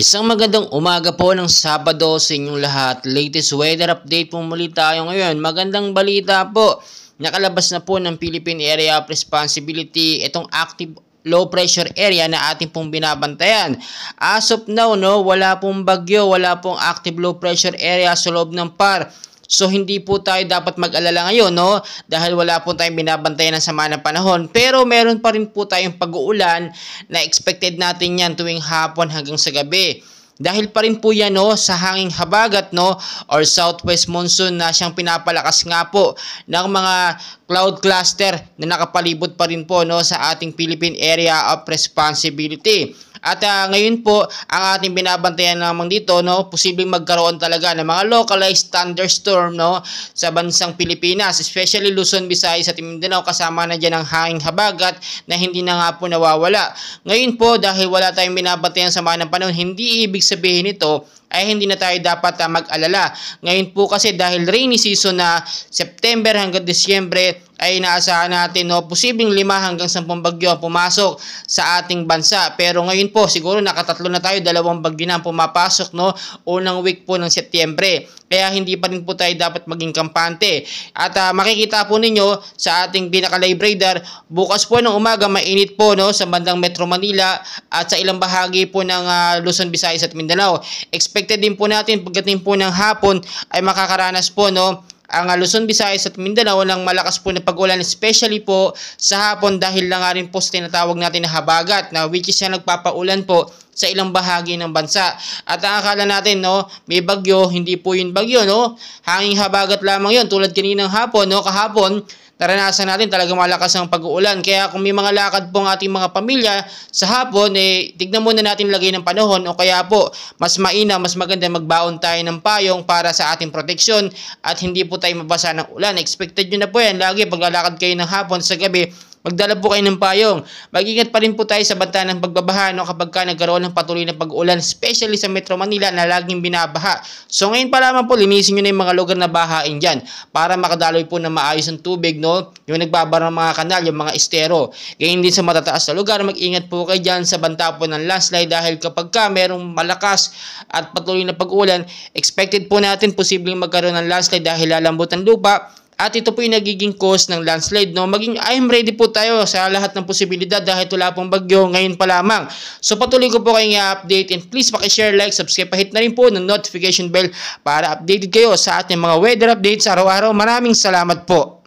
Isang magandang umaga po ng Sabado sa inyong lahat. Latest weather update po muli tayo ngayon. Magandang balita po. Nakalabas na po ng Philippine Area of Responsibility itong active low pressure area na ating pong binabantayan. As of now, wala pong bagyo, wala pong active low pressure area sa loob ng PAR. So hindi po tayo dapat mag-alala ngayon, dahil wala po tayong binabantayan ng sama ng panahon. Pero meron pa rin po tayong pag-uulan na expected natin yan tuwing hapon hanggang sa gabi. Dahil pa rin po yan sa hanging habagat or southwest monsoon na siyang pinapalakas nga po ng mga cloud cluster na nakapalibot pa rin po sa ating Philippine Area of Responsibility. At ngayon po, ang ating binabantayan naman dito, posibleng magkaroon talaga ng mga localized thunderstorm sa bansang Pilipinas, especially Luzon, Visayas at Mindanao, kasama na dyan ang hanging habagat na hindi na nga po nawawala. Ngayon po, dahil wala tayong binabantayan sa mga ng panahon, hindi ibig sabihin ito ay hindi na tayo dapat mag-alala. Ngayon po kasi dahil rainy season na September hanggang Disyembre ay inaasahan natin posibleng 5 hanggang 10 bagyo ang pumasok sa ating bansa. Pero ngayon po siguro nakatatlo na tayo, 2 bagyo na ang pumapasok unang week po ng Setyembre. Kaya hindi pa rin po tayo dapat maging kampante. At makikita po ninyo sa ating pinaka-live radar, bukas po ng umaga mainit po sa bandang Metro Manila at sa ilang bahagi po ng Luzon, Visayas at Mindanao. Expected din po natin pagdating po ng hapon ay makakaranas po ang Luzon, Visayas at Mindanao ng malakas po na pag-ulan, especially po sa hapon dahil lang nga rin po sa tinatawag natin na habagat na which is yung nagpapaulan po sa ilang bahagi ng bansa. At ang akala natin may bagyo, hindi po yun bagyo hanging habagat lamang yun tulad kaninang hapon kahapon. Naranasan natin talagang malakas ang pag-uulan. Kaya kung may mga lakad po ang ating mga pamilya sa hapon, tignan muna natin lagay ng panahon o kaya po mas mainam, mas maganda magbaon tayo ng payong para sa ating proteksyon at hindi po tayo mabasa ng ulan. Expected nyo na po yan. Lagi paglalakad kayo ng hapon sa gabi, magdala po kayo ng payong. Mag-ingat pa rin po tayo sa banta ng pagbabaha kapag nagkaroon ng patuloy na pag-ulan, especially sa Metro Manila na laging binabaha. So ngayon pa lamang po, linisin nyo na yung mga lugar na bahain dyan para makadaloy po na maayos ang tubig, yung nagbabara ng mga kanal, yung mga estero. Ganyan din sa matataas na lugar, mag-ingat po kayo dyan sa banta po ng landslide dahil kapag merong malakas at patuloy na pag-ulan, expected po natin posibleng magkaroon ng landslide dahil lalambot ang lupa. At ito po yung nagiging cause ng landslide. Maging I'm ready po tayo sa lahat ng posibilidad dahil wala pong bagyo ngayon pa lamang. So patuloy ko po kayong i-update and please pakishare, like, subscribe, pahit na rin po ng notification bell para updated kayo sa ating mga weather updates araw-araw. Maraming salamat po.